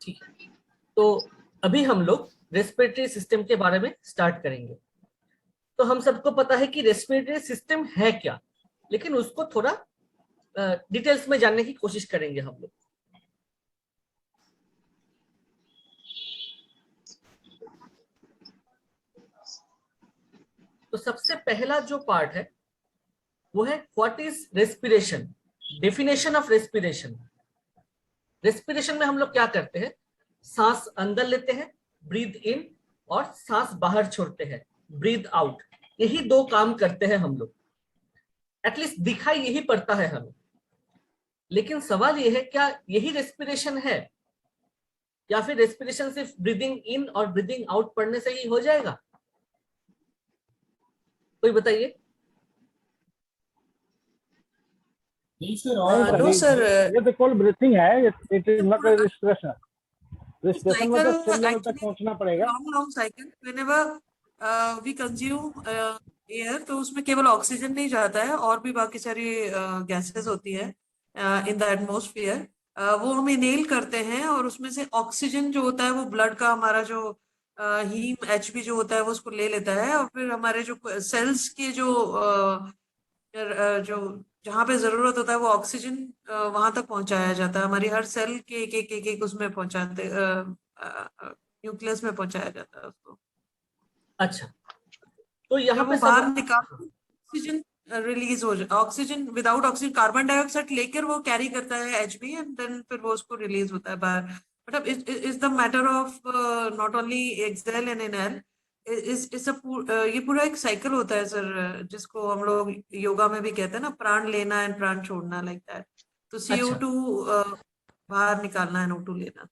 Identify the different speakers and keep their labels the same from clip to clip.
Speaker 1: ठीक है, तो अभी हम लोग रेस्पिरेटरी सिस्टम के बारे में स्टार्ट करेंगे। तो हम सबको पता है कि रेस्पिरेटरी सिस्टम है क्या, लेकिन उसको थोड़ा डिटेल्स में जानने की कोशिश करेंगे हम लोग। तो सबसे पहला जो पार्ट है वो है what is respiration, definition of respiration. Respiration में हम लोग क्या करते हैं, सांस अंदर लेते हैं ब्रीथ इन, और सांस बाहर छोड़ते हैं ब्रीथ आउट। यही दो काम करते हैं हम लोग, एटलीस्ट दिखाई यही पड़ता है हमें। लेकिन सवाल यह है क्या यही रेस्पिरेशन है, या फिर रेस्पिरेशन सिर्फ ब्रीदिंग इन और ब्रीदिंग आउट पढ़ने से ही हो जाएगा? कोई बताइए।
Speaker 2: नो सर,
Speaker 3: ये तो कॉल ब्रीथिंग है, it is not respiration. Respiration में तो सेल लेवल तक पहुंचना पड़ेगा।
Speaker 2: Long cycle whenever we consume air, तो उसमें केवल ऑक्सीजन नहीं जाता है, और भी बाकी सारी गैसेस होती है इन द एटमॉस्फेयर। वो हम इनहेल करते हैं, और उसमें से ऑक्सीजन जो होता है वो ब्लड का हमारा जो हीम एचपी जो होता है वो उसको ले लेता है, और फिर हमारे जो सेल्स के जो जहाँ पे जरूरत होता है वो ऑक्सीजन वहां तक पहुंचाया जाता है। हमारी हर सेल के एक उसमें पहुंचाते, न्यूक्लियस में पहुंचाया जाता है उसको।
Speaker 1: अच्छा, तो यहाँ
Speaker 2: जब
Speaker 1: पे
Speaker 2: वो बाहर निकाल ऑक्सीजन रिलीज हो जाए, oxygen without oxygen carbon dioxide लेकर वो कैरी करता है एचबी, एंड देन फिर वो उसको रिलीज होता है बाहर। मतलब is the matter of not only exhale and inhale, ये पूरा एक साइकिल होता है सर, जिसको हम लोग योगा में भी कहते हैं ना, प्राण लेना एंड प्राण छोड़ना, लाइक दैट। तो CO2 बाहर निकालना एंड O2 लेना।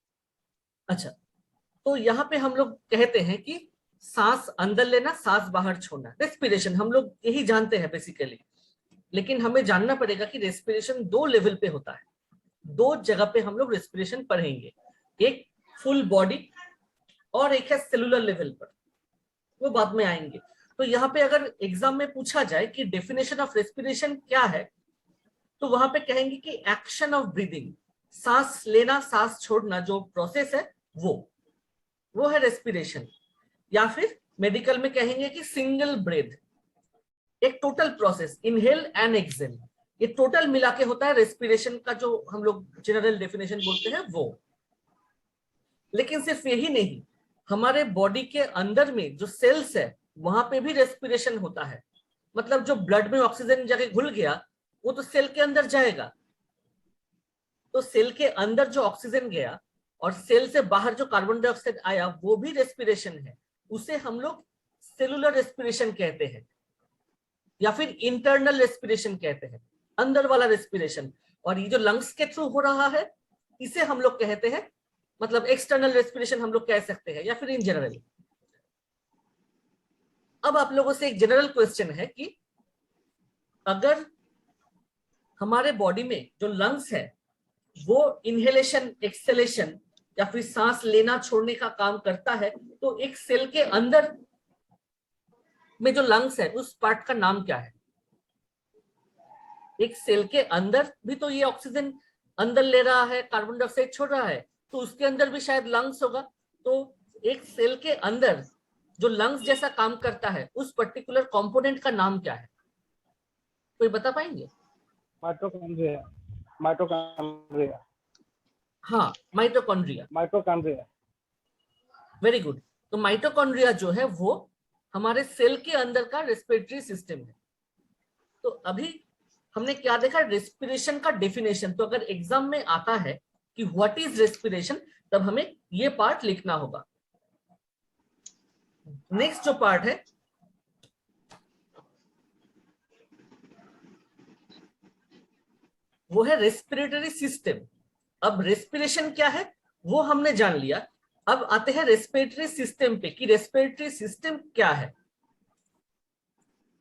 Speaker 1: अच्छा, तो यहाँ पे हम लोग कहते हैं कि सांस अंदर लेना सांस बाहर छोड़ना, रेस्पिरेशन हम लोग यही जानते हैं बेसिकली। लेकिन हमें जानना पड़ेगा कि रेस्पिरेशन दो लेवल पे होता है, दो जगह पे हम लोग रेस्पिरेशन पढ़ेंगे, एक फुल बॉडी और एक है सेलुलर लेवल पर, वो बाद में आएंगे। तो यहाँ पे अगर एग्जाम में पूछा जाए कि डेफिनेशन ऑफ रेस्पिरेशन क्या है, तो वहां पे कहेंगे कि एक्शन ऑफ ब्रीदिंग, सांस लेना सांस छोड़ना जो प्रोसेस है वो है रेस्पिरेशन। या फिर मेडिकल में कहेंगे कि सिंगल ब्रेथ, एक total process, inhale and exhale, ये टोटल मिला के होता है रेस्पिरेशन का, जो हम लोग जनरल डेफिनेशन बोलते हैं वो। लेकिन सिर्फ यही नहीं, हमारे बॉडी के अंदर में जो सेल्स है वहां पे भी रेस्पिरेशन होता है। मतलब जो ब्लड में ऑक्सीजन जाके घुल गया वो तो सेल के अंदर जाएगा, तो सेल के अंदर जो ऑक्सीजन गया और सेल से बाहर जो कार्बन डाइऑक्साइड आया वो भी रेस्पिरेशन है। उसे हम लोग सेलुलर रेस्पिरेशन कहते हैं, या फिर इंटरनल रेस्पिरेशन कहते हैं, अंदर वाला रेस्पिरेशन। और ये जो लंग्स के थ्रू हो रहा है इसे हम लोग कहते हैं, मतलब एक्सटर्नल रेस्पिरेशन हम लोग कह सकते हैं, या फिर इन जनरल। अब आप लोगों से एक जनरल क्वेश्चन है कि अगर हमारे बॉडी में जो लंग्स है वो इनहेलेशन एक्सहेलेशन या फिर सांस लेना छोड़ने का काम करता है, तो एक सेल के अंदर में जो लंग्स है उस पार्ट का नाम क्या है? एक सेल के अंदर भी तो ये ऑक्सीजन अंदर ले रहा है, कार्बन डाइऑक्साइड छोड़ रहा है, तो उसके अंदर भी शायद लंग्स होगा। तो एक सेल के अंदर जो लंग्स जैसा काम करता है उस पर्टिकुलर कंपोनेंट का नाम क्या है? कोई बता पाएंगे?
Speaker 3: माइटोकॉन्ड्रिया। माइटोकॉन्ड्रिया।
Speaker 1: हाँ, माइटोकॉन्ड्रिया।
Speaker 3: माइटोकॉन्ड्रिया।
Speaker 1: Very good. तो माइटोकॉन्ड्रिया जो है वो हमारे सेल के अंदर का रेस्पिरेटरी सिस्टम है। तो अभी हमने क्या देखा, रेस्पिरेशन का डेफिनेशन। तो अगर एग्जाम में आता है कि व्हाट इज रेस्पिरेशन, तब हमें ये पार्ट लिखना होगा। नेक्स्ट जो पार्ट है वो है रेस्पिरेटरी सिस्टम। अब रेस्पिरेशन क्या है वो हमने जान लिया, अब आते हैं रेस्पिरेटरी सिस्टम पे कि रेस्पिरेटरी सिस्टम क्या है।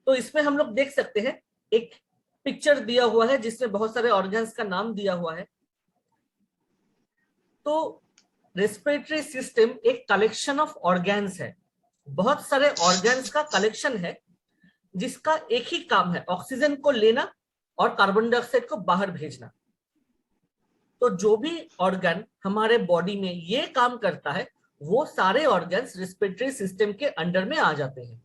Speaker 1: तो इसमें हम लोग देख सकते हैं एक पिक्चर दिया हुआ है जिसमें बहुत सारे ऑर्गन्स का नाम दिया हुआ है। तो रेस्पिरेटरी सिस्टम एक कलेक्शन ऑफ ऑर्गन्स है, बहुत सारे ऑर्गन्स का कलेक्शन है जिसका एक ही काम है, ऑक्सीजन को लेना और कार्बन डाइऑक्साइड को बाहर भेजना। तो जो भी ऑर्गन हमारे बॉडी में ये काम करता है वो सारे ऑर्गन्स रेस्पिरेटरी सिस्टम के अंडर में आ जाते हैं।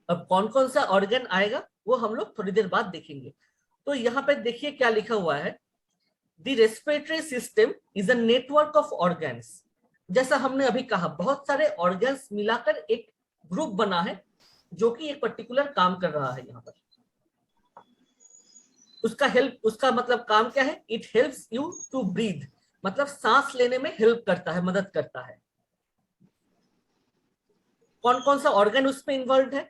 Speaker 1: अब कौन कौन सा ऑर्गन आएगा वो हम लोग थोड़ी देर बाद देखेंगे। तो यहाँ पे देखिए क्या लिखा हुआ है, the respiratory system is a network of organs. जैसा हमने अभी कहा, बहुत सारे ऑर्गन्स मिलाकर एक ग्रुप बना है जो कि एक पर्टिकुलर काम कर रहा है। यहाँ पर उसका मतलब काम क्या है, it helps you to breathe, मतलब सांस लेने में हेल्प करता है, मदद करता है। कौन कौन सा ऑर्गन उसमें इन्वॉल्व है,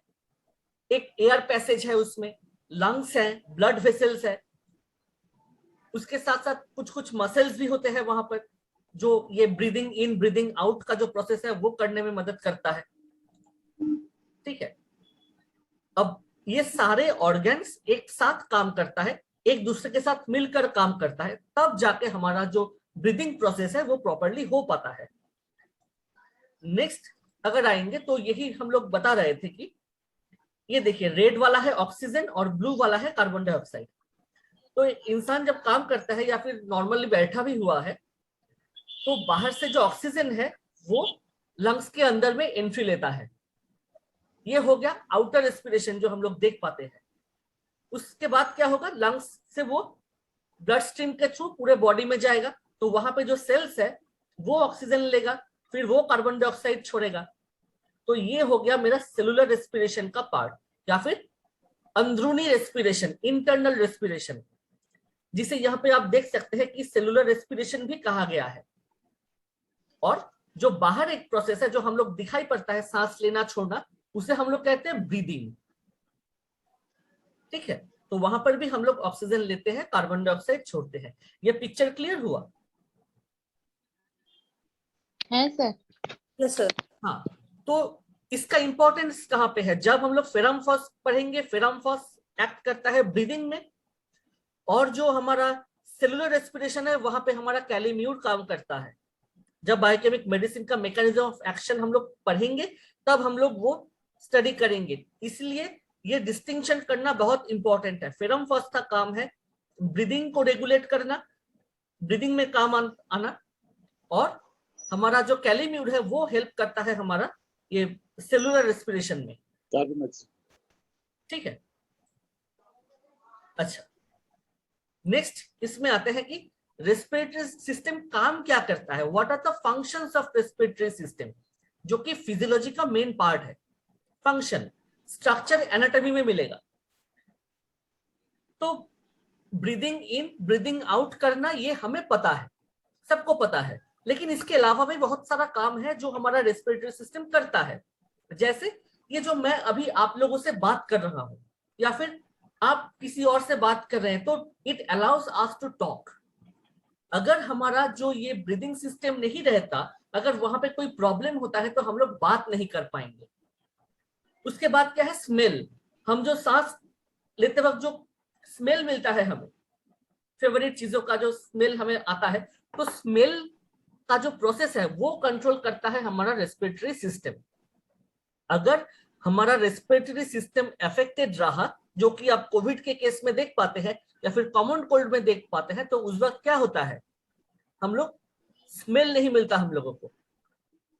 Speaker 1: एक एयर पैसेज है उसमें, लंग्स है, ब्लड वेसल्स है, उसके साथ साथ कुछ कुछ मसल्स भी होते हैं वहां पर जो ये ब्रीदिंग इन ब्रीदिंग आउट का जो प्रोसेस है वो करने में मदद करता है। ठीक है, अब ये सारे ऑर्गन्स एक साथ काम करता है, एक दूसरे के साथ मिलकर काम करता है, तब जाके हमारा जो ब्रीदिंग प्रोसेस है वो प्रॉपरली हो पाता है। नेक्स्ट अगर आएंगे तो यही हम लोग बता रहे थे कि ये देखिए रेड वाला है ऑक्सीजन और ब्लू वाला है कार्बन डाइऑक्साइड। तो इंसान जब काम करता है या फिर नॉर्मली बैठा भी हुआ है तो बाहर से जो ऑक्सीजन है वो लंग्स के अंदर में एंट्री लेता है। ये हो गया आउटर रेस्पिरेशन जो हम लोग देख पाते हैं। उसके बाद क्या होगा, लंग्स से वो ब्लड स्ट्रीम के थ्रू पूरे बॉडी में जाएगा, तो वहां पे जो सेल्स है वो ऑक्सीजन लेगा, फिर वो कार्बन डाइऑक्साइड छोड़ेगा। तो ये हो गया मेरा सेलुलर रेस्पिरेशन का पार्ट, या फिर अंदरूनी रेस्पिरेशन, इंटरनल रेस्पिरेशन, जिसे यहाँ पे आप देख सकते हैं कि सेलुलर रेस्पिरेशन भी कहा गया है। और जो बाहर एक प्रोसेस है जो हम लोग दिखाई पड़ता है, सांस लेना छोड़ना, उसे हम लोग कहते हैं ब्रीदिंग। ठीक है, तो वहां पर भी हम लोग ऑक्सीजन लेते हैं, कार्बन डाइऑक्साइड छोड़ते हैं। ये पिक्चर क्लियर हुआ?
Speaker 4: है सर।
Speaker 2: Yes sir.
Speaker 1: हाँ, तो इसका इंपॉर्टेंस कहाँ पे है, जब हम लोग फेरमफॉस पढ़ेंगे, फेरमफॉस एक्ट करता है ब्रीदिंग में, और जो हमारा सेलुलर रेस्पिरेशन है वहां पे हमारा कैलीम्यूट काम करता है। जब बायोकेमिक मेडिसिन का मैकेनिज्म ऑफ एक्शन हम लोग पढ़ेंगे तब हम लोग वो स्टडी करेंगे, इसलिए ये डिस्टिंक्शन करना बहुत इंपॉर्टेंट है। फेरमफॉस का काम है ब्रीदिंग को रेगुलेट करना, ब्रीदिंग में काम आना, और हमारा जो कैलीम्यूट है वो हेल्प करता है हमारा ये सेलुलर रेस्पिरेशन में। ठीक है, अच्छा नेक्स्ट इसमें आते हैं कि रेस्पिरेटरी सिस्टम काम क्या करता है, what are the functions of respiratory system, जो कि फिजियोलॉजी का मेन पार्ट है। फंक्शन स्ट्रक्चर एनाटॉमी में मिलेगा। तो ब्रीदिंग इन ब्रीदिंग आउट करना ये हमें पता है, सबको पता है, लेकिन इसके अलावा भी बहुत सारा काम है जो हमारा रेस्पिरेटरी सिस्टम करता है। जैसे ये जो मैं अभी आप लोगों से बात कर रहा हूं, या फिर आप किसी और से बात कर रहे हैं, तो it allows us to talk. अगर हमारा जो ये ब्रीदिंग सिस्टम नहीं रहता, अगर वहां पे कोई प्रॉब्लम होता है तो हम लोग बात नहीं कर पाएंगे। उसके बाद क्या है, स्मेल। हम जो सांस लेते वक्त जो स्मेल मिलता है हमें, फेवरेट चीजों का जो स्मेल हमें आता है, तो स्मेल का जो प्रोसेस है वो कंट्रोल करता है हमारा रेस्पिरेटरी सिस्टम। अगर हमारा रेस्पिरेटरी सिस्टम अफेक्टेड रहा, जो कि आप कोविड के केस में देख पाते हैं या फिर कॉमन कोल्ड में देख पाते हैं, तो उस वक्त क्या होता है, हम लोग स्मेल नहीं मिलता हम लोगों को।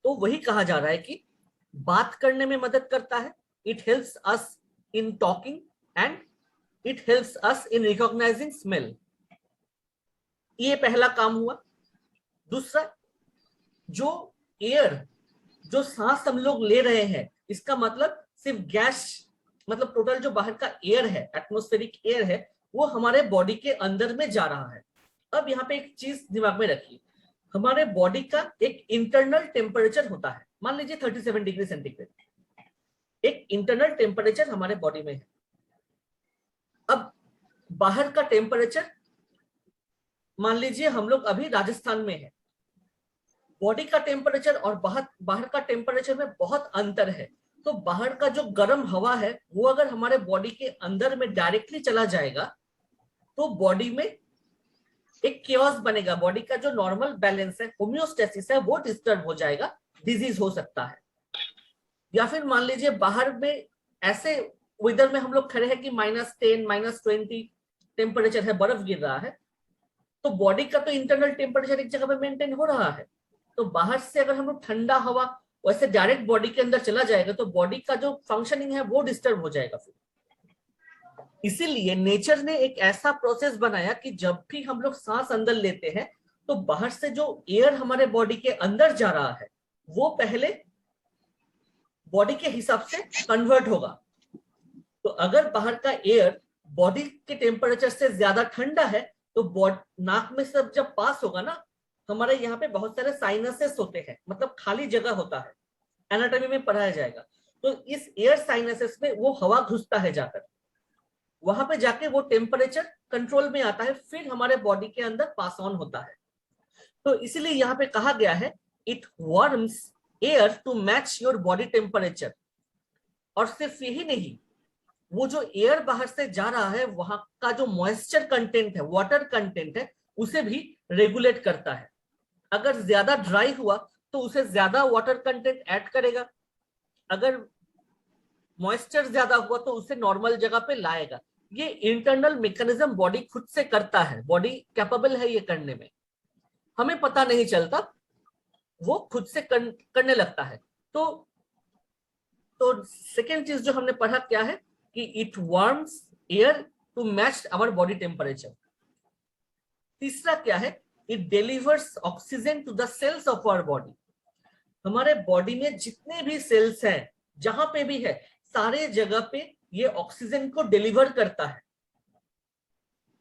Speaker 1: तो वही कहा जा रहा है कि बात करने में मदद करता है, it helps us in talking and it helps us in recognising smell. ये पहला काम हुआ। दूसरा, जो एयर, जो सांस हम लोग ले रहे हैं, इसका मतलब सिर्फ गैस, मतलब टोटल जो बाहर का एयर है, एटमॉस्फेरिक एयर है, वो हमारे बॉडी के अंदर में जा रहा है। अब यहाँ पे एक चीज दिमाग में रखिए, हमारे बॉडी का एक इंटरनल टेम्परेचर होता है, मान लीजिए 37 डिग्री सेंटीग्रेड, एक इंटरनल टेम्परेचर हमारे बॉडी में है। अब बाहर का टेम्परेचर, मान लीजिए हम लोग अभी राजस्थान में है, बॉडी का टेम्परेचर और बाहर का टेम्परेचर में बहुत अंतर है। तो बाहर का जो गर्म हवा है वो अगर हमारे बॉडी के अंदर में डायरेक्टली चला जाएगा तो बॉडी में एक केओस बनेगा, बॉडी का जो नॉर्मल बैलेंस है, होम्योस्टेसिस है, वो डिस्टर्ब हो जाएगा, डिजीज हो सकता है। या फिर मान लीजिए बाहर में ऐसे वेदर में हम लोग खड़े हैं कि -10, -20, टेम्परेचर है, बर्फ गिर रहा है, तो बॉडी का तो इंटरनल टेम्परेचर एक जगह पे मेंटेन हो रहा है। तो बाहर से अगर हम लोग ठंडा हवा वैसे डायरेक्ट बॉडी के अंदर चला जाएगा तो बॉडी का जो फंक्शनिंग है वो डिस्टर्ब हो जाएगा फिर। इसीलिए नेचर ने एक ऐसा प्रोसेस बनाया कि जब भी हम लोग सांस अंदर लेते हैं तो बाहर से जो एयर हमारे बॉडी के अंदर जा रहा है वो पहले बॉडी के हिसाब से कन्वर्ट होगा। तो अगर बाहर का एयर बॉडी के टेम्परेचर से ज्यादा ठंडा है तो नाक में सब जब पास होगा ना, हमारे यहाँ पे बहुत सारे साइनसेस होते हैं, मतलब खाली जगह होता है, एनाटॉमी में पढ़ाया जाएगा। तो इस एयर साइनसेस में वो हवा घुसता है जाकर, वहां पे जाके वो टेम्परेचर कंट्रोल में आता है, फिर हमारे बॉडी के अंदर पास ऑन होता है। तो इसीलिए यहाँ पे कहा गया है it warms air to match your body temperature. और सिर्फ यही नहीं, वो जो एयर बाहर से जा रहा है वहां का जो मॉइस्चर कंटेंट है, वाटर कंटेंट है, उसे भी रेगुलेट करता है। अगर ज्यादा ड्राई हुआ तो उसे ज्यादा वाटर कंटेंट ऐड करेगा, अगर मॉइस्चर ज्यादा हुआ तो उसे नॉर्मल जगह पे लाएगा। ये इंटरनल मैकेनिज्म बॉडी खुद से करता है, बॉडी कैपेबल है ये करने में, हमें पता नहीं चलता, वो खुद से करने लगता है। तो सेकेंड चीज जो हमने पढ़ा क्या है कि it warms air to match our body temperature. तीसरा क्या है, it delivers oxygen to the cells of our body. हमारे बॉडी में जितने भी सेल्स हैं, जहां पे भी है, सारे जगह पे ये ऑक्सीजन को डिलीवर करता है।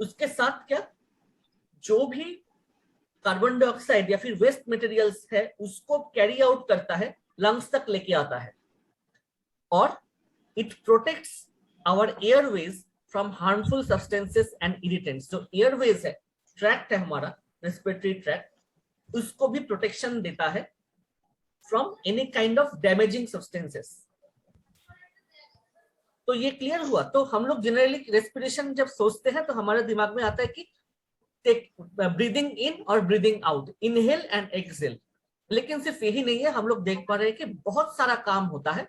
Speaker 1: उसके साथ क्या, जो भी कार्बन डाइऑक्साइड या फिर वेस्ट मटेरियल्स है उसको कैरी आउट करता है, लंग्स तक लेके आता है। और it protects our airways from harmful substances and irritants. जो एयरवेज है, ट्रैक्ट है हमारा रेस्पिरेटरी ट्रैक्ट, उसको भी प्रोटेक्शन देता है from any kind of damaging substances. तो ये क्लियर हुआ। तो हम लोग जनरली रेस्पिरेशन जब सोचते हैं तो हमारे दिमाग में आता है कि ब्रीदिंग इन और breathing out, inhale and exhale. लेकिन सिर्फ यही नहीं है, हम लोग देख पा रहे हैं कि बहुत सारा काम होता है।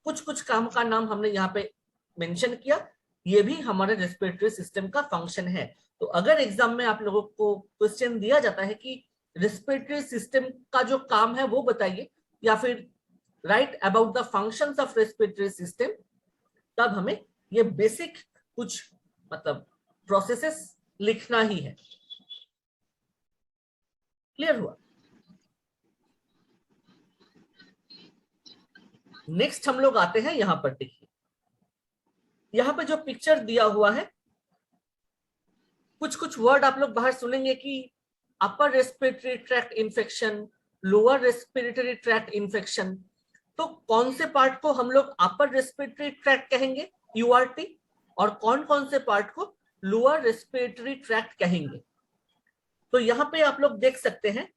Speaker 1: कुछ कुछ काम का नाम हमने यहाँ पे मेंशन किया, ये भी हमारे रेस्पिरेटरी सिस्टम का फंक्शन है। तो अगर एग्जाम में आप लोगों को क्वेश्चन दिया जाता है कि रेस्पिरेटरी सिस्टम का जो काम है वो बताइए, या फिर right about the functions of respiratory system, तब हमें ये बेसिक कुछ मतलब प्रोसेसेस लिखना ही है। क्लियर हुआ? नेक्स्ट हम लोग आते हैं यहां पर, देखिए यहां पे जो पिक्चर दिया हुआ है, कुछ कुछ वर्ड आप लोग बाहर सुनेंगे कि upper respiratory tract infection, lower respiratory tract infection. तो कौन से पार्ट को हम लोग अपर रेस्पिरेटरी ट्रैक्ट कहेंगे, यूआरटी, और कौन कौन से पार्ट को लोअर रेस्पिरेटरी ट्रैक्ट कहेंगे? तो यहाँ पे आप लोग देख सकते हैं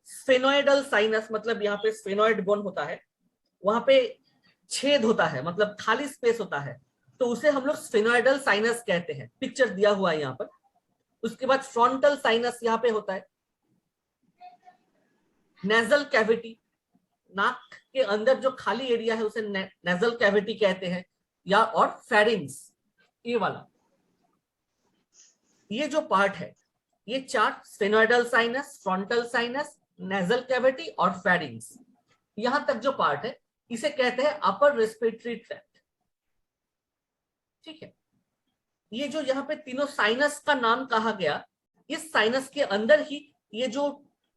Speaker 1: स्फेनोइडल साइनस, मतलब यहाँ पे स्फेनोइड बोन होता है, वहां पे छेद होता है, मतलब खाली स्पेस होता है, तो उसे हम लोग स्फेनोइडल साइनस कहते हैं। पिक्चर दिया हुआ है यहाँ पर। उसके बाद फ्रंटल साइनस यहाँ पे होता है। नेजल कैविटी, नाक के अंदर जो खाली एरिया है उसे नेजल कैविटी कहते हैं, या और फेरिंग्स, ये वाला, ये जो पार्ट है, ये चार स्फेनोइडल sinus, frontal sinus, nasal cavity और फेरिंग्स, यहां तक जो पार्ट है इसे कहते हैं अपर रेस्पिरेटरी ट्रैक्ट। ठीक है, ये जो यहाँ पे तीनों साइनस का नाम कहा गया, इस साइनस के अंदर ही ये जो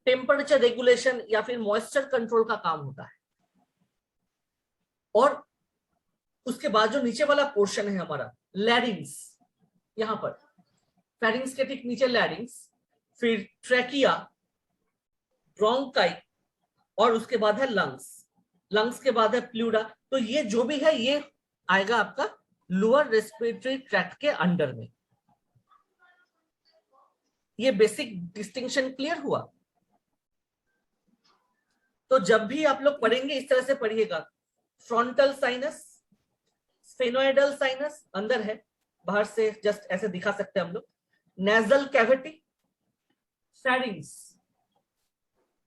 Speaker 1: टेम्परेचर रेगुलेशन या फिर मॉइस्चर कंट्रोल का काम होता है। और उसके बाद जो नीचे वाला पोर्शन है हमारा लैरिंग्स, यहां पर फेरिंग्स के ठीक नीचे लैरिंग्स, फिर ट्रैकिया, ब्रोंकाई, और उसके बाद है लंग्स, लंग्स के बाद है प्लूरा। तो ये जो भी है ये आएगा आपका लोअर रेस्पिरेटरी ट्रैक्ट के अंडर में। ये बेसिक डिस्टिंक्शन क्लियर हुआ? तो जब भी आप लोग पढ़ेंगे इस तरह से पढ़िएगा, फ्रंटल साइनस, स्फेनोइडल साइनस अंदर है, बाहर से जस्ट ऐसे दिखा सकते हैं हम लोग, नेजल कैविटी, फेरिंग्स,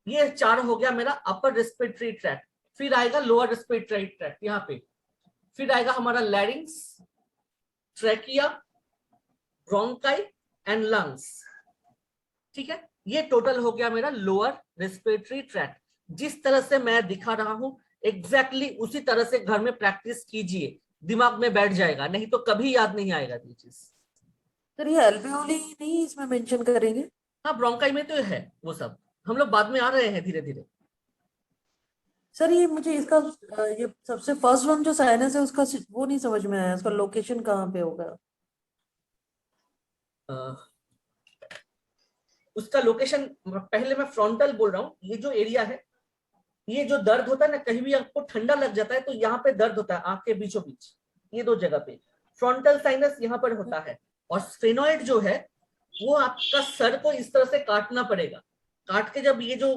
Speaker 1: ये चार हो गया मेरा अपर रेस्पिरेटरी ट्रैक्ट। फिर आएगा लोअर रेस्पिरेटरी ट्रैक्ट यहाँ पे, फिर आएगा हमारा लैरिंग्स, ट्रैकिया, ब्रोंकाई एंड लंग्स। ठीक है, ये टोटल हो गया मेरा लोअर रेस्पिरेटरी ट्रैक्ट। जिस तरह से मैं दिखा रहा हूं एग्जैक्टली उसी तरह से घर में प्रैक्टिस कीजिए, दिमाग में बैठ जाएगा, नहीं तो कभी याद नहीं आएगा ये चीज।
Speaker 2: सर ये अल्वेओली नहीं इसमें मेंशन करेंगे?
Speaker 1: हाँ, ब्रोंकाई में तो है वो सब, हम लोग बाद में आ रहे हैं धीरे धीरे।
Speaker 2: सर ये मुझे इसका ये सबसे फर्स्ट वन जो साइनस है उसका वो नहीं समझ में आया, उसका लोकेशन कहाँ पे होगा?
Speaker 1: उसका लोकेशन पहले मैं फ्रंटल बोल रहा हूँ। ये जो एरिया है, ये जो दर्द होता है ना, कहीं भी आपको ठंडा लग जाता है तो यहाँ पे दर्द होता है आंख के बीचों बीच, ये दो जगह पे फ्रंटल साइनस यहाँ पर होता है। और स्फेनॉइड जो है वो आपका सर को इस तरह से काटना पड़ेगा। काट के जब ये जो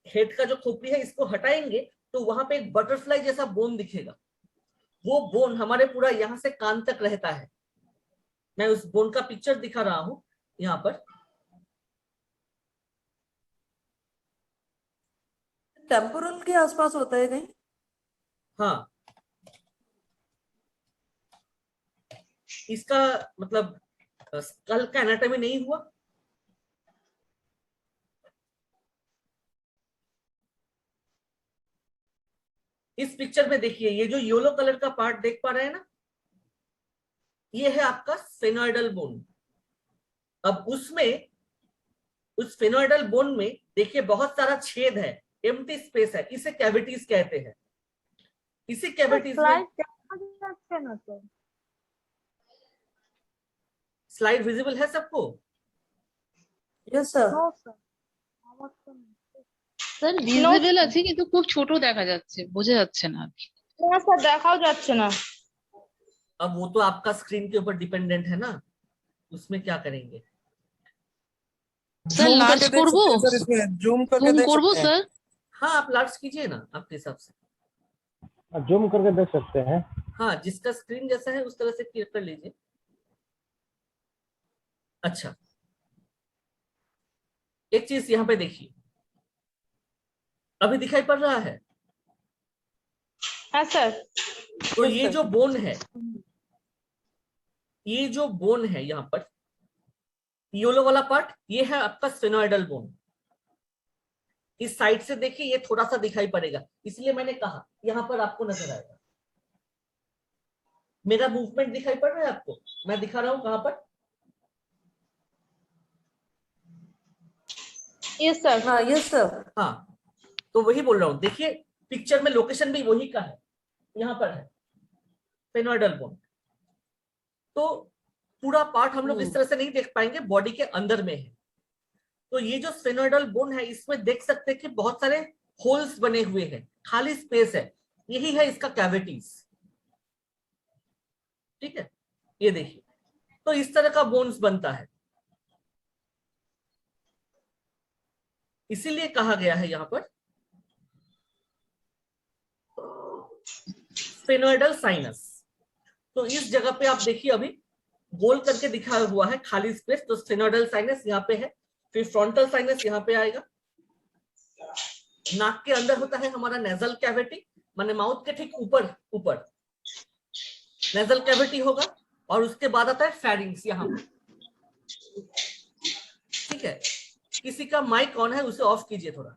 Speaker 1: हेड का जो खोपड़ी है इसको हटाएंगे तो वहां पे एक बटरफ्लाई जैसा बोन दिखेगा। वो बोन हमारे पूरा यहाँ से कान तक रहता है। मैं उस बोन का पिक्चर दिखा रहा हूं यहाँ पर।
Speaker 2: टेम्पोरल के आसपास होता है कहीं?
Speaker 1: हाँ, इसका मतलब स्कल का एनाटॉमी नहीं हुआ। इस पिक्चर में देखिए, ये जो येलो कलर का पार्ट देख पा रहे हैं ना, ये है आपका स्फेनॉइडल बोन। अब उसमें उस स्फेनॉइडल बोन में देखिए बहुत सारा छेद है, एम्प्टी स्पेस है, इसे कैविटीज कहते हैं। इसी कैविटीज में स्लाइड विजिबल है सबको?
Speaker 2: Yes sir.
Speaker 4: স্যার ভিজিবল আছে কিন্তু খুব ছোট দেখা যাচ্ছে, বোঝা যাচ্ছে না।
Speaker 5: না স্যার দেখাও যাচ্ছে না।
Speaker 1: अब वो तो आपका स्क्रीन के ऊपर डिपेंडेंट है ना, उसमें क्या करेंगे।
Speaker 4: স্যার লার্জ করব,
Speaker 6: जूम करके
Speaker 4: জুম
Speaker 6: देख
Speaker 4: করব
Speaker 6: सकते हैं।
Speaker 4: স্যার?
Speaker 1: हाँ, आप लार्ज कीजिए ना आपके हिसाब से।
Speaker 3: जूम करके देख सकते हैं।
Speaker 1: हाँ, जिसका स्क्रीन जैसा है उस तरह से क्लिक कर लीजिए। अच्छा, एक चीज यहाँ पे देखिए, अभी दिखाई पड़ रहा है?
Speaker 5: হ্যাঁ স্যার।
Speaker 1: तो ये जो बोन है, ये जो बोन है यहाँ पर येलो वाला पार्ट, ये है आपका स्फेनॉइडल बोन। इस साइड से देखिए ये थोड़ा सा दिखाई पड़ेगा, इसलिए मैंने कहा यहाँ पर आपको नजर आएगा। मेरा मूवमेंट दिखाई पड़ रहा है आपको? मैं दिखा रहा हूं कहां पर?
Speaker 5: Yes sir.
Speaker 2: हाँ यस सर।
Speaker 1: हाँ, तो वही बोल रहा हूं। देखिए पिक्चर में लोकेशन भी वही का है, यहाँ पर है स्फेनॉइडल बोन। तो पूरा पार्ट हम लोग इस तरह से नहीं देख पाएंगे, बॉडी के अंदर में है। तो ये जो स्फेनॉइडल बोन है इसमें देख सकते हैं कि बहुत सारे होल्स बने हुए हैं, खाली स्पेस है, यही है इसका कैविटीज। ठीक है, ये देखिए, तो इस तरह का बोन्स बनता है। इसीलिए कहा गया है यहाँ पर स्फेनॉइडल साइनस। तो इस जगह पे आप देखिए अभी गोल करके दिखाया हुआ है खाली स्पेस, तो स्फेनॉइडल साइनस यहाँ पे है। फिर फ्रंटल साइनस यहाँ पे आएगा। नाक के अंदर होता है हमारा नेजल कैविटी, माने माउथ के ठीक ऊपर ऊपर नेजल कैविटी होगा, और उसके बाद आता है फेरिंग्स यहाँ पे। ठीक है, किसी का माइक ऑन है उसे ऑफ कीजिए थोड़ा।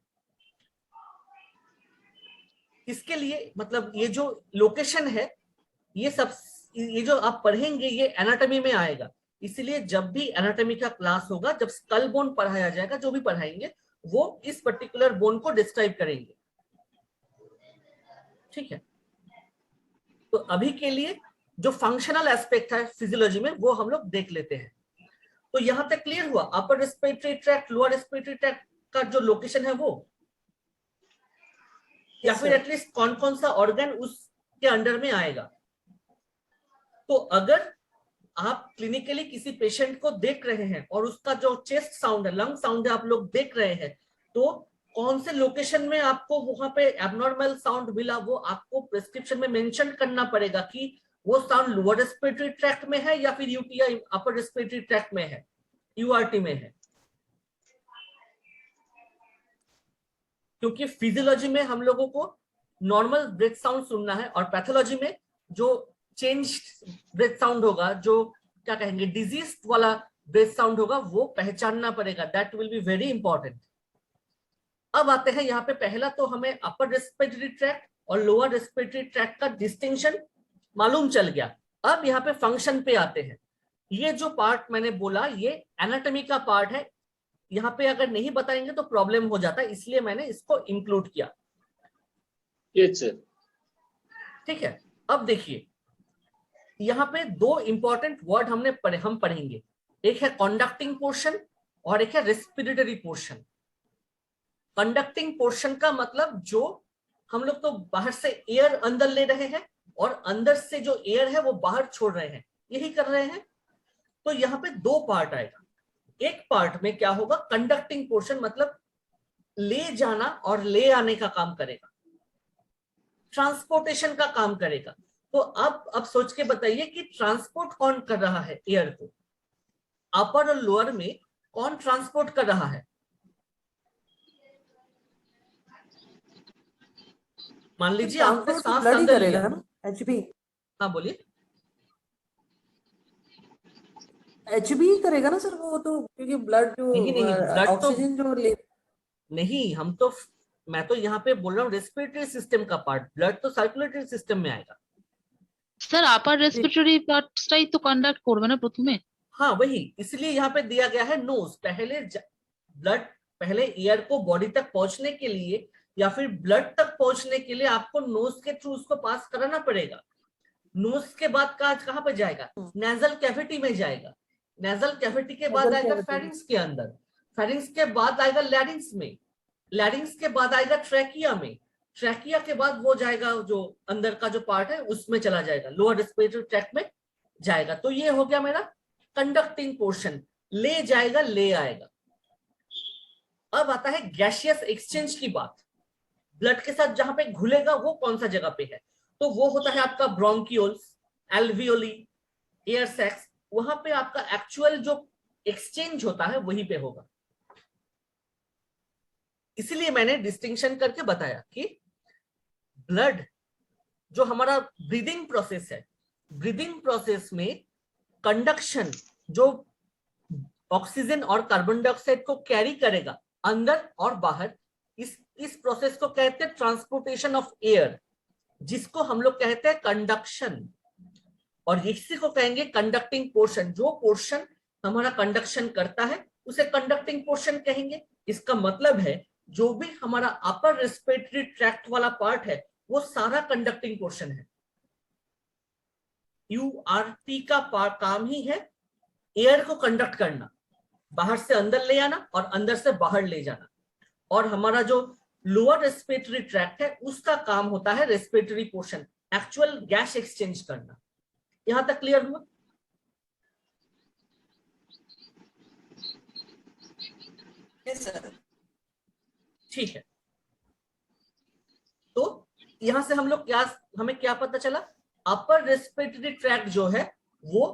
Speaker 1: इसके लिए मतलब ये जो लोकेशन है, ये सब ये जो आप पढ़ेंगे ये एनाटॉमी में आएगा। इसलिए जब भी एनाटॉमी का क्लास होगा, जब स्कल बोन पढ़ाया जाएगा, जो भी पढ़ाएंगे वो इस पर्टिकुलर बोन को डिस्क्राइब करेंगे। ठीक है, तो अभी के लिए जो फंक्शनल एस्पेक्ट है फिजियोलॉजी में वो हम लोग देख लेते हैं। तो यहां तक क्लियर हुआ? Upper respiratory tract, lower respiratory tract का जो लोकेशन है वो, या फिर एटलीस्ट कौन कौन सा ऑर्गन उसके अंडर में आएगा। तो अगर आप क्लिनिकली किसी पेशेंट को देख रहे हैं और उसका जो चेस्ट साउंड है, लंग साउंड है, आप लोग देख रहे हैं, तो कौन से लोकेशन में आपको वहां पे एबनॉर्मल साउंड मिला वो आपको प्रिस्क्रिप्शन में मेंशन करना पड़ेगा कि वो साउंड लोअर रेस्पिरेटरी ट्रैक्ट में है या फिर यूटीआई अपर रेस्पिरेटरी ट्रैक्ट में है, यूआरटी में है। क्योंकि फिजियोलॉजी में हम लोगों को नॉर्मल ब्रेथ साउंड सुनना है, और पैथोलॉजी में जो चेंज ब्रेथ साउंड होगा, जो क्या कहेंगे, डिजीज वाला ब्रेथ साउंड होगा, वो पहचानना पड़ेगा, that will be very important. अब आते हैं यहाँ पे, पहला तो हमें अपर रेस्पिरेटरी ट्रैक्ट और लोअर रेस्पिरेटरी ट्रैक्ट का डिस्टिंक्शन मालूम चल गया। अब यहाँ पे फंक्शन पे आते हैं। ये जो पार्ट मैंने बोला ये एनाटॉमी का पार्ट है, यहाँ पे अगर नहीं बताएंगे तो प्रॉब्लम हो जाता है, इसलिए मैंने इसको इंक्लूड किया।
Speaker 6: Yes sir.
Speaker 1: ठीक है, अब देखिए यहाँ पे दो इंपॉर्टेंट वर्ड हम पढ़ेंगे, एक है कंडक्टिंग पोर्शन और एक है रेस्पिरेटरी पोर्शन। कंडक्टिंग पोर्शन का मतलब जो हम लोग तो बाहर से एयर अंदर ले रहे हैं और अंदर से जो एयर है वो बाहर छोड़ रहे हैं, यही कर रहे हैं। तो यहाँ पे दो पार्ट आएगा। एक पार्ट में क्या होगा, कंडक्टिंग पोर्शन मतलब ले जाना और ले आने का काम करेगा, ट्रांसपोर्टेशन का काम करेगा। तो अब सोच के बताइए कि ट्रांसपोर्ट कौन कर रहा है एयर को, अपर और लोअर में कौन ट्रांसपोर्ट कर रहा है? मान लीजिए आपने सांस
Speaker 2: ब्लड ही
Speaker 1: अंदर
Speaker 2: करेगा
Speaker 1: लिया।
Speaker 2: ना, एचबी।
Speaker 1: हाँ बोलिए।
Speaker 2: एचबी ही करेगा ना सर वो तो, क्योंकि ब्लड जो
Speaker 1: नहीं ब्लड तो
Speaker 2: ऑक्सीजन जो ले
Speaker 1: नहीं, मैं तो यहाँ पे बोल रहा हूँ रेस्पिरेटरी सिस्टम का पार्ट, ब्लड तो सर्कुलेटरी सिस्टम में आएगा।
Speaker 4: স্যার আপার রেসপিরেটরি পার্টসটাই তো কন্ডাক্ট করবে না প্রথমে।
Speaker 1: हाँ वही, इसलिए यहाँ पे दिया गया है नोज। ब्लड पहले एयर को बॉडी तक पहुंचने के लिए या फिर ब्लड तक पहुंचने के लिए आपको नोज के थ्रू उसको पास कराना पड़ेगा। नोज के बाद कहाँ पे जाएगा, नेजल कैविटी में जाएगा। नेजल कैविटी के बाद आएगा फेरिंग्स के अंदर, फेरिंग्स के बाद आएगा लैरिंग्स में, लैरिंग्स के बाद आएगा ट्रैकिया में, ट्रैकिया के बाद वो जाएगा जो अंदर का जो पार्ट है उसमें चला जाएगा, लोअर रेस्पिरेटरी ट्रैक्ट में जाएगा। तो ये हो गया मेरा कंडक्टिंग पोर्शन, ले जाएगा ले आएगा। अब आता है गैसियस एक्सचेंज की बात। ब्लड के साथ जहां पे घुलेगा वो कौन सा जगह पे है, तो वो होता है आपका ब्रोंकियोल्स, एल्वियोली, एयर सैक्स। वहां पे आपका एक्चुअल जो एक्सचेंज होता है वहीं पे होगा। इसलिए मैंने डिस्टिंक्शन करके बताया कि ब्लड जो हमारा ब्रीदिंग प्रोसेस है, ब्रीदिंग प्रोसेस में कंडक्शन जो ऑक्सीजन और कार्बन डाइऑक्साइड को कैरी करेगा अंदर और बाहर, इस प्रोसेस को कहते हैं ट्रांसपोर्टेशन ऑफ एयर, जिसको हम लोग कहते हैं कंडक्शन। और इसी को कहेंगे कंडक्टिंग पोर्शन। जो पोर्शन हमारा कंडक्शन करता है उसे कंडक्टिंग पोर्शन कहेंगे। इसका मतलब है जो भी हमारा अपर रेस्पिरेटरी ट्रैक्ट वाला पार्ट है वो सारा कंडक्टिंग पोर्शन है। यूआरटी का काम ही है एयर को कंडक्ट करना, बाहर से अंदर ले आना और अंदर से बाहर ले जाना। और हमारा जो लोअर रेस्पिरेटरी ट्रैक्ट है उसका काम होता है respiratory portion, actual gas exchange करना। यहां तक क्लियर हुआ?
Speaker 2: Yes sir.
Speaker 1: ठीक है, तो यहां से हमें क्या पता चला, अपर रेस्पिरेटरी ट्रैक्ट जो है वो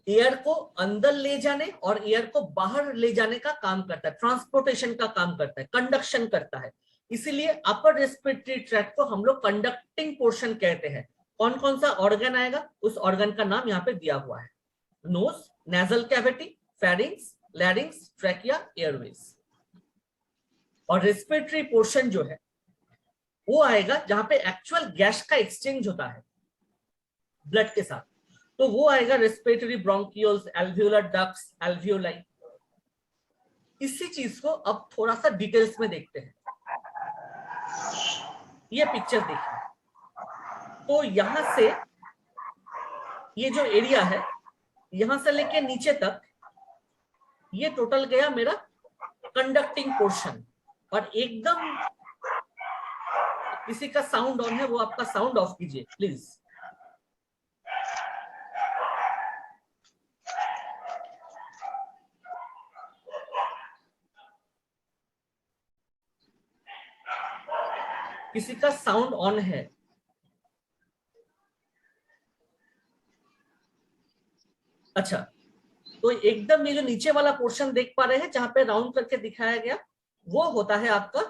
Speaker 1: एयर को अंदर ले जाने और एयर को बाहर ले जाने का काम करता है, ट्रांसपोर्टेशन का काम करता है, कंडक्शन करता है। इसीलिए अपर रेस्पिरेटरी ट्रैक्ट को हम लोग कंडक्टिंग पोर्शन कहते हैं। कौन कौन सा ऑर्गन आएगा, उस ऑर्गन का नाम यहाँ पे दिया हुआ है, nose, nasal cavity, pharynx, larynx, trachea, airways. और रेस्पिरेटरी पोर्शन जो है वो आएगा जहां पे एक्चुअल गैस का एक्सचेंज होता है ब्लड के साथ, तो वो आएगा respiratory bronchioles, alveolar ducts, alveoli. इसी चीज को अब थोड़ा सा डिटेल्स में देखते हैं। ये पिक्चर देखिए, तो यहां से ये जो एरिया है यहां से लेके नीचे तक ये टोटल गया मेरा कंडक्टिंग पोर्शन। और एकदम किसी का साउंड ऑन है, वो आपका साउंड ऑफ कीजिए प्लीज। किसी का साउंड ऑन है? अच्छा, तो एकदम ये जो नीचे वाला पोर्शन देख पा रहे हैं जहां पे राउंड करके दिखाया गया, वो होता है आपका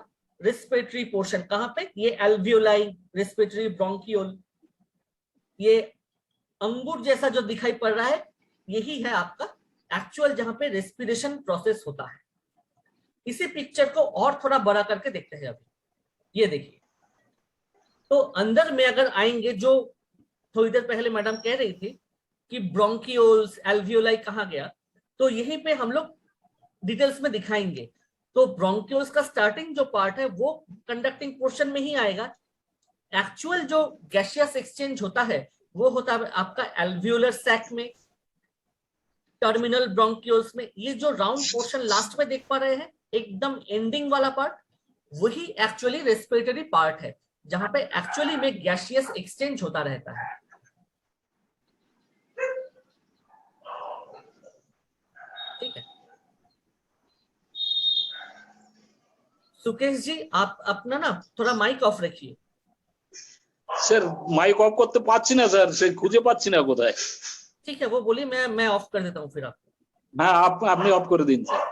Speaker 1: रेस्पिरेटरी पोर्शन। कहां पे? ये एल्वियोलाई, रेस्पिरेटरी ब्रोंकियोल। ये अंगूर जैसा जो दिखाई पड़ रहा है यही है आपका एक्चुअल जहां पे रेस्पिरेशन प्रोसेस होता है। इसी पिक्चर को और थोड़ा बड़ा करके देखते हैं अभी। ये देखिए, तो अंदर में अगर आएंगे, जो थोड़ी देर पहले मैडम कह रही थी कि ब्रोंकियोल्स एल्वियोलाई कहाँ गया, तो यहीं पे हम लोग डिटेल्स में दिखाएंगे। तो ब्रोंकियोल्स का स्टार्टिंग जो पार्ट है वो कंडक्टिंग पोर्शन में ही आएगा। एक्चुअल जो गैसियस एक्सचेंज होता है वो होता है आपका एल्वियोलर सैक में, टर्मिनल ब्रोंकियोल्स में। ये जो राउंड पोर्शन लास्ट में देख पा रहे हैं, एकदम एंडिंग वाला पार्ट, वही एक्चुअली रेस्पिरेटरी पार्ट है, जहां पे एक्चुअली में गैसियस एक्सचेंज होता रहता है। ठीक है सुकेश जी, आप अपना ना थोड़ा माइक ऑफ रखिए।
Speaker 6: স্যার মাইক অফ করতে পারছি না স্যার, সে খুঁজে পাচ্ছি না কোথায়।
Speaker 1: ठीक है, वो बोलिए, मैं ऑफ कर देता हूँ फिर आपको।
Speaker 6: হ্যাঁ আপনি অফ করে দিন স্যার।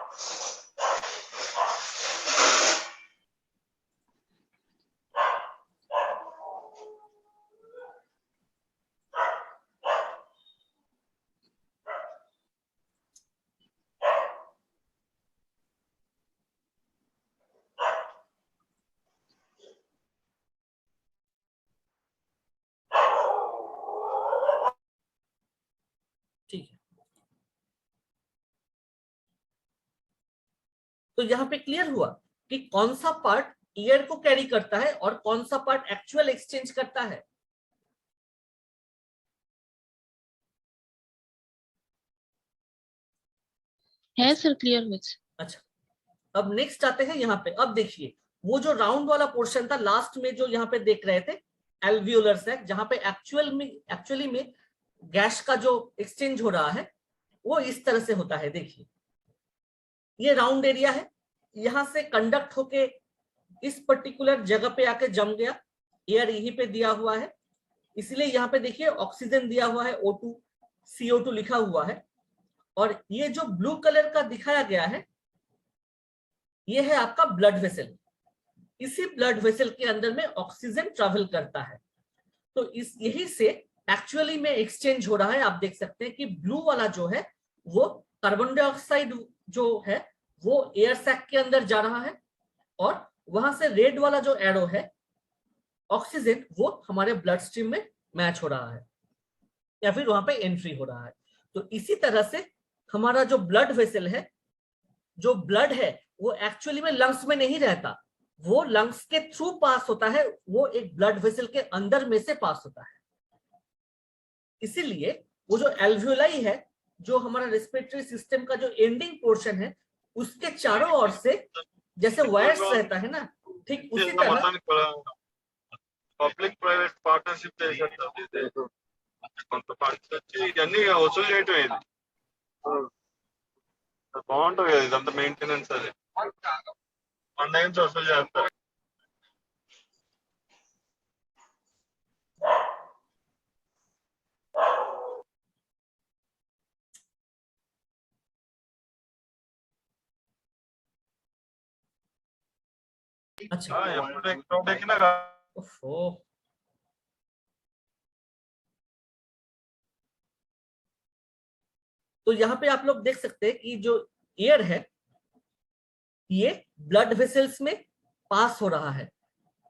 Speaker 1: ठीक है, तो यहाँ पे क्लियर हुआ कि कौन सा पार्ट ईयर को कैरी करता है और कौन सा पार्ट एक्चुअल एक्सचेंज करता है।
Speaker 4: है सर, क्लियर हुआ।
Speaker 1: अच्छा, अब नेक्स्ट आते हैं यहाँ पे। अब देखिए, वो जो राउंड वाला पोर्शन था लास्ट में, जो यहाँ पे देख रहे थे एल्वियोलर सैक, जहां पे एक्चुअली में गैस का जो एक्सचेंज हो रहा है वो इस तरह से होता है। देखिए, ये राउंड एरिया है, यहां से कंडक्ट होके इस पर्टिकुलर जगह पे आके जम गया, एयर यहीं पे दिया हुआ है, इसलिए यहाँ पे देखिए ऑक्सीजन दिया हुआ है, O2 CO2 लिखा हुआ है। और ये जो ब्लू कलर का दिखाया गया है, ये है आपका ब्लड वेसल। इसी ब्लड वेसल के अंदर में ऑक्सीजन ट्रैवल करता है। तो इस यही से एक्चुअली में एक्सचेंज हो रहा है। आप देख सकते हैं कि ब्लू वाला जो है वो कार्बन डाइऑक्साइड जो है वो एयर सैक के अंदर जा रहा है, और वहां से रेड वाला जो एरो है ऑक्सीजन, वो हमारे ब्लड स्ट्रीम में मैच हो रहा है या फिर वहां पे एंट्री हो रहा है। तो इसी तरह से हमारा जो ब्लड वेसल है, जो ब्लड है वो एक्चुअली में लंग्स में नहीं रहता, वो लंग्स के थ्रू पास होता है, वो एक ब्लड वेसल के अंदर में से पास होता है। इसीलिए वो जो एल्वियोलाई है, जो हमारा रेस्पिरेटरी सिस्टम का जो एंडिंग पोर्शन है, उसके चारों ओर से जैसे वायर्स रहता है ना, ठीक उसी तरह
Speaker 7: పబ్లిక్ ప్రైవేట్ పార్ట్నర్షిప్ చేసేది కొంత ఫండ్స్ వచ్చి ఇవన్నీ వసూలు చేయటం ఇది బాగుంటుంది కదా, ఇదంతా మెయింటెనెన్స్ అది మన దగ్గర నుంచి వసూలు చేస్తారు.
Speaker 1: अच्छा
Speaker 7: ఎప్పుడు ఎక్కినా
Speaker 1: ओफो, तो यहाँ पे आप लोग देख सकते हैं कि जो एयर है ये ब्लड वेसल्स में पास हो रहा है।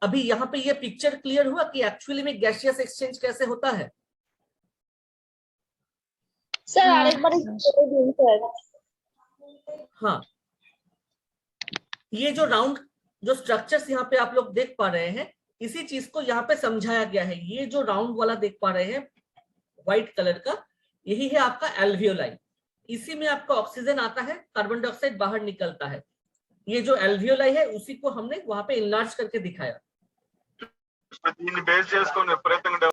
Speaker 1: अभी यहाँ पे ये पिक्चर क्लियर हुआ कि एक्चुअली में गैसियस एक्सचेंज कैसे होता है।
Speaker 5: স্যার আরেকবার বলে দিন স্যার।
Speaker 1: हाँ, ये जो राउंड जो स्ट्रक्चर्स यहाँ पे आप लोग देख पा रहे हैं, इसी चीज को यहाँ पे समझाया गया है। ये जो राउंड वाला देख पा रहे हैं व्हाइट कलर का, यही है आपका एल्वियोलाई। इसी में आपका ऑक्सीजन आता है, कार्बन डाइऑक्साइड बाहर निकलता है। ये जो एल्वियोलाई है उसी को हमने वहां पे इनलार्ज करके दिखाया।
Speaker 7: దీన్ని బేస్ చేసుకొని విపరీతంగా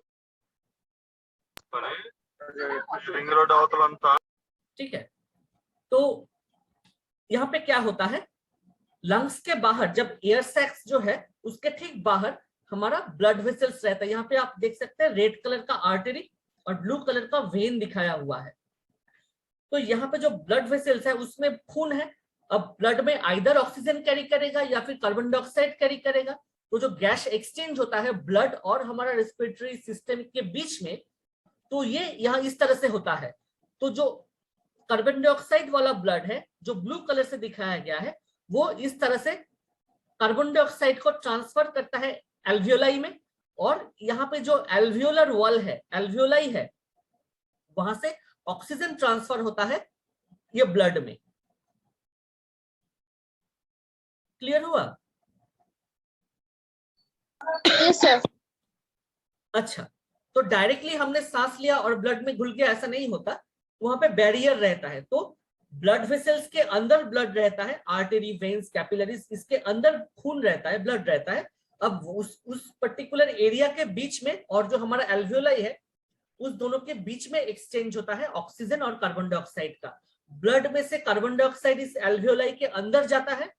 Speaker 7: రింగ్ రోడ్ అవతలంతా
Speaker 1: ठीक है, तो यहाँ पे क्या होता है, लंग्स के बाहर जब एयर सैक्स जो है उसके ठीक बाहर हमारा ब्लड वेसल्स रहता है। यहाँ पे आप देख सकते हैं रेड कलर का आर्टरी और ब्लू कलर का वेन दिखाया हुआ है। तो यहाँ पे जो ब्लड वेसल्स है उसमें खून है। अब ब्लड में आइदर ऑक्सीजन कैरी करेगा या फिर कार्बन डाइऑक्साइड कैरी करेगा। तो जो गैस एक्सचेंज होता है ब्लड और हमारा रेस्पिरेटरी सिस्टम के बीच में, तो ये यहाँ इस तरह से होता है। तो जो कार्बन डाइऑक्साइड वाला ब्लड है जो ब्लू कलर से दिखाया गया है, वो इस तरह से कार्बन डाइऑक्साइड को ट्रांसफर करता है एल्वियोलाई में, और यहाँ पे जो एल्वियोलर वॉल है, एल्वियोलाई है, वहां से ऑक्सीजन ट्रांसफर होता है ये ब्लड में। क्लियर हुआ?
Speaker 5: Yes, sir.
Speaker 1: अच्छा, तो डायरेक्टली हमने सांस लिया और ब्लड में घुल गया, ऐसा नहीं होता, वहां पे बैरियर रहता है। तो ब्लड वेसल्स के अंदर ब्लड रहता है, आर्टरी, वेन्स, कैपिलरीज, इसके अंदर खून रहता है, ब्लड रहता है। अब उस पर्टिकुलर एरिया के बीच में और जो हमारा एल्वियोलाई है, उस दोनों के बीच में एक्सचेंज होता है ऑक्सीजन और कार्बन डाइऑक्साइड का। ब्लड में से कार्बन डाइऑक्साइड इस एल्वियोलाई के अंदर जाता है,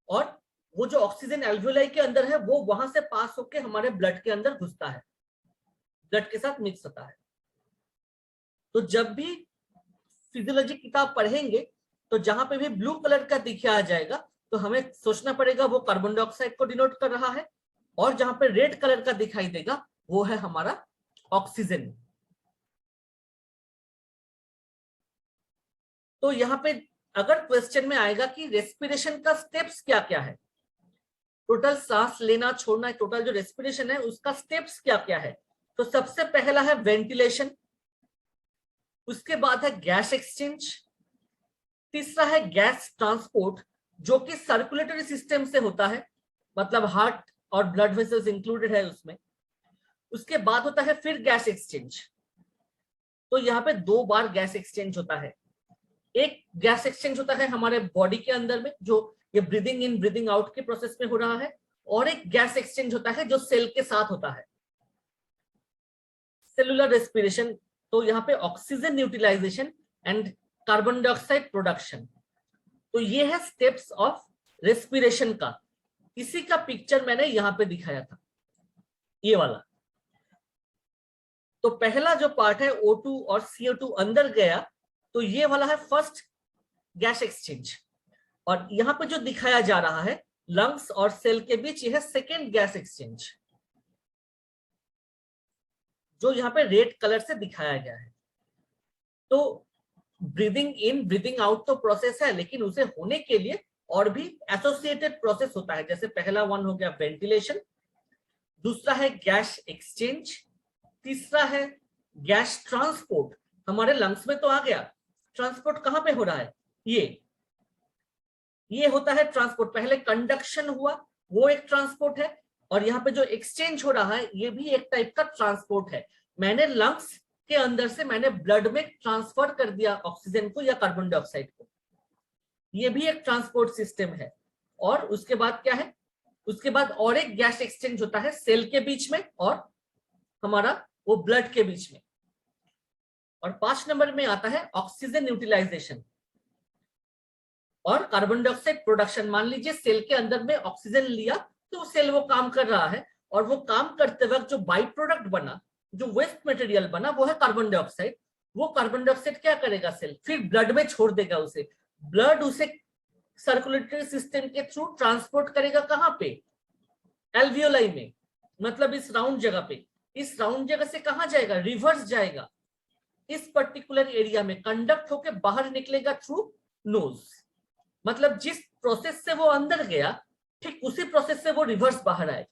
Speaker 1: और वो जो ऑक्सीजन एल्वियोलाई के अंदर है वो वहां से पास होके हमारे ब्लड के अंदर घुसता है, ब्लड के साथ मिक्स होता है। तो जब भी फिजियोलॉजी किताब पढ़ेंगे तो जहां पे भी ब्लू कलर का दिखाया जाएगा तो हमें सोचना पड़ेगा वो कार्बन डाइऑक्साइड को डिनोट कर रहा है, और जहां पे रेड कलर का दिखाई देगा वो है हमारा ऑक्सीजन। तो यहाँ पे अगर क्वेश्चन में आएगा कि रेस्पिरेशन का स्टेप्स क्या क्या है, टोटल सांस लेना छोड़ना, टोटल जो रेस्पिरेशन है उसका स्टेप्स क्या क्या है, तो सबसे पहला है वेंटिलेशन, उसके बाद है गैस एक्सचेंज, तीसरा है गैस ट्रांसपोर्ट जो कि सर्कुलेटरी सिस्टम से होता है, मतलब हार्ट और ब्लड वेसल्स इंक्लूडेड है उसमें। उसके बाद होता है फिर गैस एक्सचेंज। तो यहाँ पे 2 बार गैस एक्सचेंज होता है। एक गैस एक्सचेंज होता है हमारे बॉडी के अंदर में, जो ये ब्रीदिंग इन ब्रीदिंग आउट के प्रोसेस में हो रहा है, और एक गैस एक्सचेंज होता है जो सेल के साथ होता है, सेलुलर रेस्पिरेशन। तो यहाँ पे oxygen utilization and carbon dioxide production. तो ये है स्टेप्स ऑफ रेस्पिरेशन का। इसी का पिक्चर मैंने यहाँ पे दिखाया था, ये वाला। तो पहला जो पार्ट है O2 और CO2 अंदर गया, तो ये वाला है फर्स्ट गैस एक्सचेंज, और यहाँ पे जो दिखाया जा रहा है लंग्स और सेल के बीच, ये है सेकेंड गैस एक्सचेंज, जो यहाँ पे रेड कलर से दिखाया गया है। तो ब्रीदिंग इन ब्रीदिंग आउट तो प्रोसेस है, लेकिन उसे होने के लिए और भी एसोसिएटेड प्रोसेस होता है। जैसे पहला वन हो गया वेंटिलेशन, दूसरा है गैस एक्सचेंज, तीसरा है गैस ट्रांसपोर्ट। हमारे लंग्स में तो आ गया, ट्रांसपोर्ट कहाँ पे हो रहा है, ये होता है ट्रांसपोर्ट। पहले कंडक्शन हुआ, वो एक ट्रांसपोर्ट है, और यहाँ पे जो एक्सचेंज हो रहा है ये भी एक टाइप का ट्रांसपोर्ट है। मैंने लंग्स के अंदर से मैंने ब्लड में ट्रांसफर कर दिया ऑक्सीजन को या कार्बन डाइऑक्साइड को, ये भी एक ट्रांसपोर्ट सिस्टम है। और उसके बाद क्या है, उसके बाद और एक गैस एक्सचेंज होता है सेल के बीच में और हमारा वो ब्लड के बीच में। और 5 नंबर में आता है ऑक्सीजन यूटिलाइजेशन और कार्बन डाइऑक्साइड प्रोडक्शन। मान लीजिए सेल के अंदर में ऑक्सीजन लिया तो सेल वो काम कर रहा है, और वो काम करते वक्त जो बाई प्रोडक्ट बना, जो वेस्ट मटेरियल बना, वो है कार्बन डाइऑक्साइड। वो कार्बन डाइऑक्साइड क्या करेगा सेल, फिर ब्लड में छोड़ देगा उसे। ब्लड उसे सर्कुलेटरी सिस्टम के थ्रू ट्रांसपोर्ट करेगा, कहाँ पे, एल्वियोलाई में, मतलब इस राउंड जगह पे। इस राउंड जगह से कहाँ जाएगा, रिवर्स जाएगा, इस पर्टिकुलर एरिया में कंडक्ट होके बाहर निकलेगा थ्रू नोज। मतलब जिस प्रोसेस से वो अंदर गया, ठीक उसी प्रोसेस से वो रिवर्स बाहर आएगा।